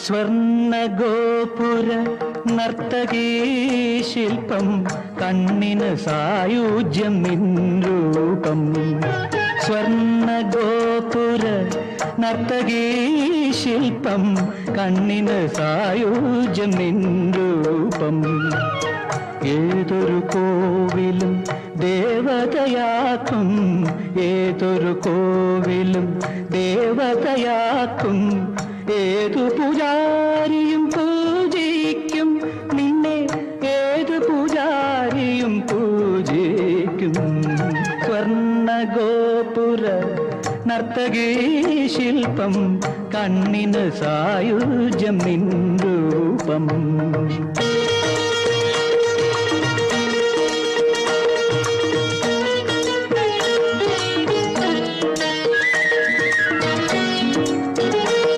സ്വർണഗോപുര നർത്തകീ ശില്പം കണ്ണിന് സായുജ്യം നിൻ രൂപം. സ്വർണഗോപുര നർത്തകീ ശില്പം കണ്ണിന് സായുജ്യം നിൻ രൂപം. ഏതൊരു കോവിലും ദേവതയാക്കും, ഏതൊരു കോവിലും ദേവതയാക്കും. ഏതു പൂജാരിയും പൂജിക്കും നിന്നെ, ഏതു പൂജാരിയും പൂജിക്കും. സ്വർണഗോപുര നർത്തകീ ശില്പം കണ്ണിന് സായുജ്യം നിൻ രൂപം.